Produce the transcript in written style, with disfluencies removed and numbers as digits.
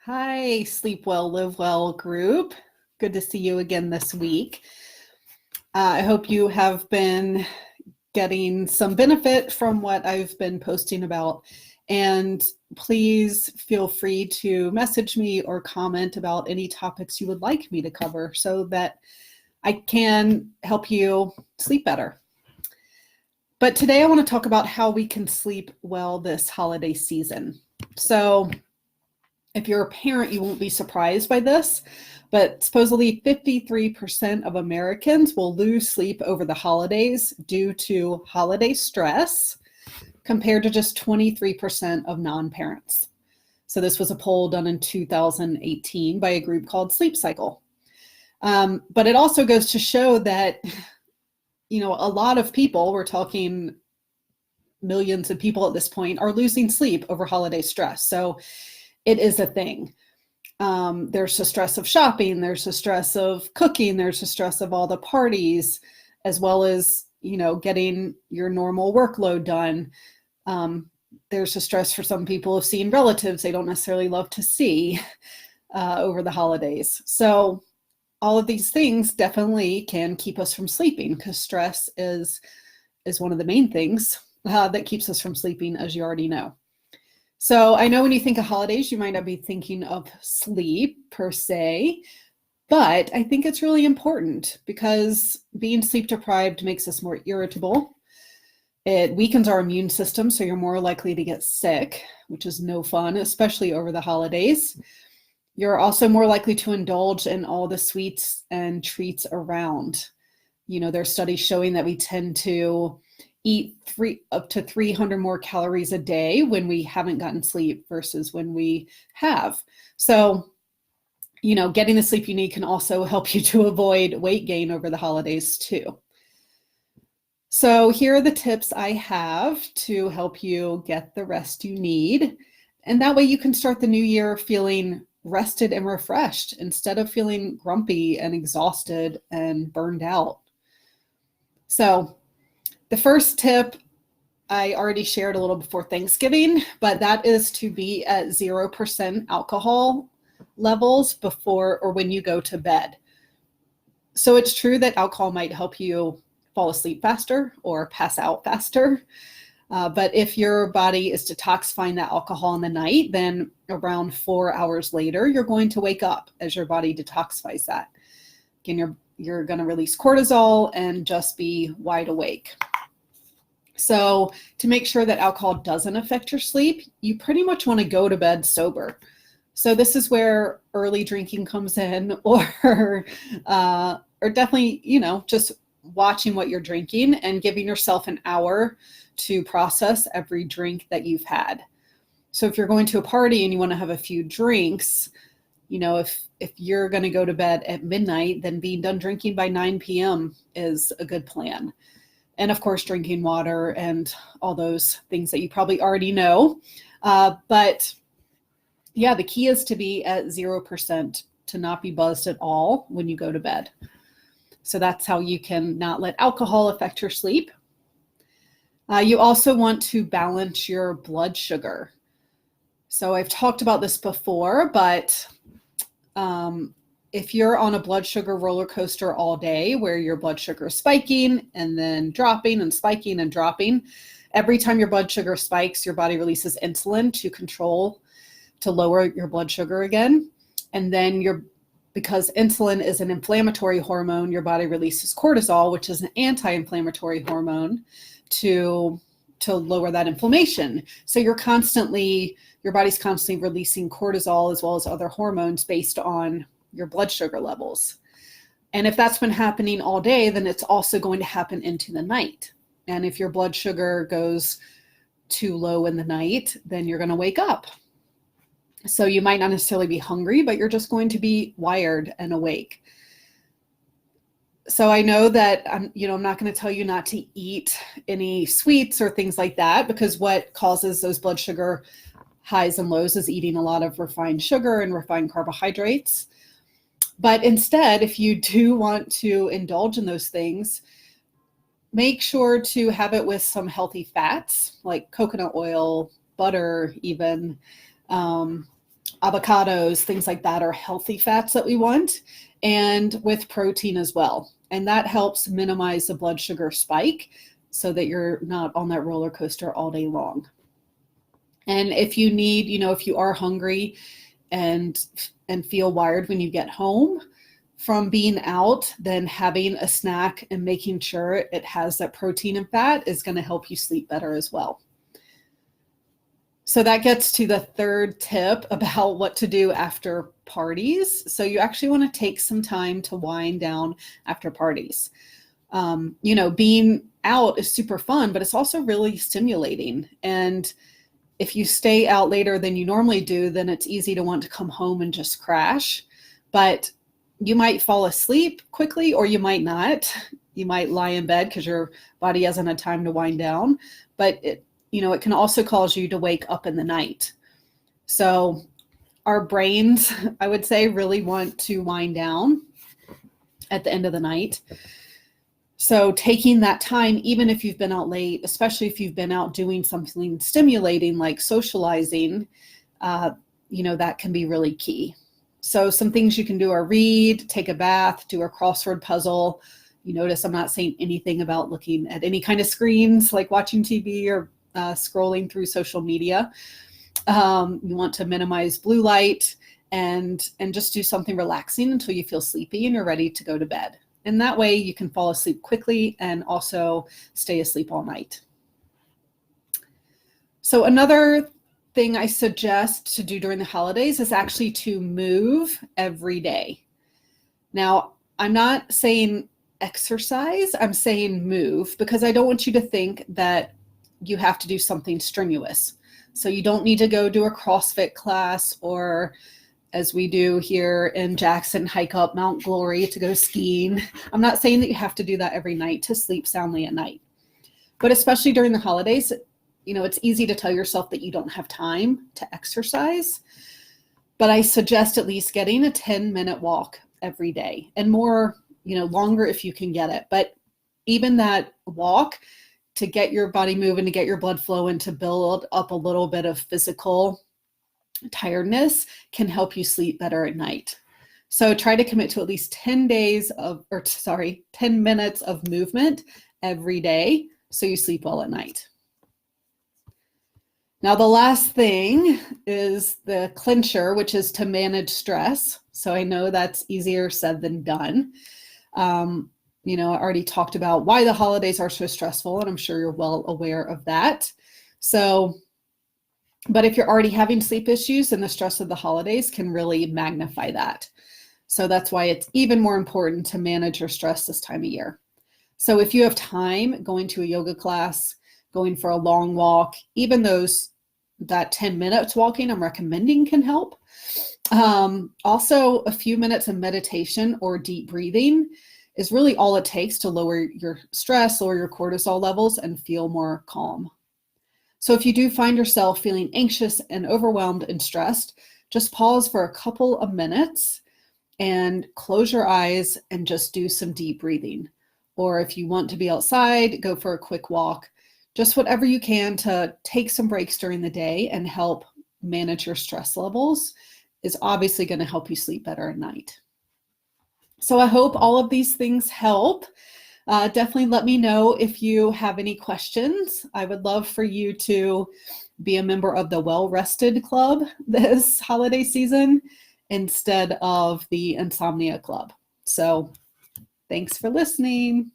Hi, Sleep Well, Live Well group. Good to see you again this week. I hope you have been getting some benefit from what I've been posting about. And please feel free to message me or comment about any topics you would like me to cover so that I can help you sleep better. But today I want to talk about how we can sleep well this holiday season. So if you're a parent, you won't be surprised by this, but supposedly 53% of Americans will lose sleep over the holidays due to holiday stress, compared to just 23% of non-parents. So this was a poll done in 2018 by a group called Sleep Cycle. But it also goes to show that, a lot of people, we're talking millions of people at this point, are losing sleep over holiday stress. So it is a thing. There's the stress of shopping, there's the stress of cooking, there's the stress of all the parties, as well as, getting your normal workload done. There's the stress for some people of seeing relatives they don't necessarily love to see over the holidays. So all of these things definitely can keep us from sleeping, because stress is one of the main things that keeps us from sleeping, as you already know. So I know when you think of holidays, you might not be thinking of sleep per se, but I think it's really important because being sleep deprived makes us more irritable. It weakens our immune system, so you're more likely to get sick, which is no fun, especially over the holidays. You're also more likely to indulge in all the sweets and treats around. There's studies showing that we tend to eat up to 300 more calories a day when we haven't gotten sleep versus when we have. So, getting the sleep you need can also help you to avoid weight gain over the holidays too. So here are the tips I have to help you get the rest you need. And that way you can start the new year feeling rested and refreshed instead of feeling grumpy and exhausted and burned out. So the first tip I already shared a little before Thanksgiving, but that is to be at 0% alcohol levels before or when you go to bed. So it's true that alcohol might help you fall asleep faster or pass out faster. But if your body is detoxifying that alcohol in the night, then around 4 hours later, you're going to wake up as your body detoxifies that. Again, you're going to release cortisol and just be wide awake. So to make sure that alcohol doesn't affect your sleep, you pretty much want to go to bed sober. So this is where early drinking comes in, or definitely, just watching what you're drinking and giving yourself an hour to process every drink that you've had. So if you're going to a party and you want to have a few drinks, if you're going to go to bed at midnight, then being done drinking by 9 p.m. is a good plan. And of course, drinking water and all those things that you probably already know. But yeah, the key is to be at 0%, to not be buzzed at all when you go to bed. So that's how you can not let alcohol affect your sleep. You also want to balance your blood sugar. So I've talked about this before, but if you're on a blood sugar roller coaster all day where your blood sugar is spiking and then dropping and spiking and dropping, every time your blood sugar spikes, your body releases insulin to lower your blood sugar again. And then because insulin is an inflammatory hormone, your body releases cortisol, which is an anti-inflammatory hormone, to lower that inflammation. So your body's constantly releasing cortisol as well as other hormones based on your blood sugar levels. And if that's been happening all day, then it's also going to happen into the night. And if your blood sugar goes too low in the night, then you're going to wake up. So you might not necessarily be hungry, but you're just going to be wired and awake. So I know that I'm not going to tell you not to eat any sweets or things like that, because what causes those blood sugar highs and lows is eating a lot of refined sugar and refined carbohydrates. But instead, if you do want to indulge in those things, make sure to have it with some healthy fats like coconut oil, butter even, avocados, things like that are healthy fats that we want, and with protein as well. And that helps minimize the blood sugar spike so that you're not on that roller coaster all day long. And if you need, if you are hungry and feel wired when you get home from being out, then having a snack and making sure it has that protein and fat is going to help you sleep better as well. So that gets to the third tip about what to do after parties. So you actually want to take some time to wind down after parties. Being out is super fun, but it's also really stimulating. And if you stay out later than you normally do, then it's easy to want to come home and just crash. But you might fall asleep quickly, or you might not. You might lie in bed because your body hasn't had time to wind down. But it can also cause you to wake up in the night. So our brains, I would say, really want to wind down at the end of the night. So taking that time, even if you've been out late, especially if you've been out doing something stimulating like socializing, that can be really key. So some things you can do are read, take a bath, do a crossword puzzle. You notice I'm not saying anything about looking at any kind of screens like watching TV or scrolling through social media. You want to minimize blue light and just do something relaxing until you feel sleepy and you're ready to go to bed. And that way you can fall asleep quickly and also stay asleep all night. So another thing I suggest to do during the holidays is actually to move every day. Now, I'm not saying exercise, I'm saying move, because I don't want you to think that you have to do something strenuous. So you don't need to go do a CrossFit class, or as we do here in Jackson, hike up Mount Glory to go skiing. I'm not saying that you have to do that every night to sleep soundly at night. But especially during the holidays, it's easy to tell yourself that you don't have time to exercise. But I suggest at least getting a 10-minute walk every day, and more, longer if you can get it. But even that walk to get your body moving, to get your blood flowing, to build up a little bit of physical tiredness can help you sleep better at night. So try to commit to at least 10 minutes of movement every day so you sleep well at night. Now, the last thing is the clincher, which is to manage stress. So I know that's easier said than done. I already talked about why the holidays are so stressful, and I'm sure you're well aware of that. But if you're already having sleep issues, then the stress of the holidays can really magnify that. So that's why it's even more important to manage your stress this time of year. So if you have time, going to a yoga class, going for a long walk, even that 10 minutes walking I'm recommending can help. Also, a few minutes of meditation or deep breathing is really all it takes to lower your stress, lower your cortisol levels, and feel more calm. So if you do find yourself feeling anxious and overwhelmed and stressed, just pause for a couple of minutes and close your eyes and just do some deep breathing. Or if you want to be outside, go for a quick walk. Just whatever you can to take some breaks during the day and help manage your stress levels is obviously going to help you sleep better at night. So I hope all of these things help. Definitely let me know if you have any questions. I would love for you to be a member of the Well Rested Club this holiday season instead of the Insomnia Club. So thanks for listening.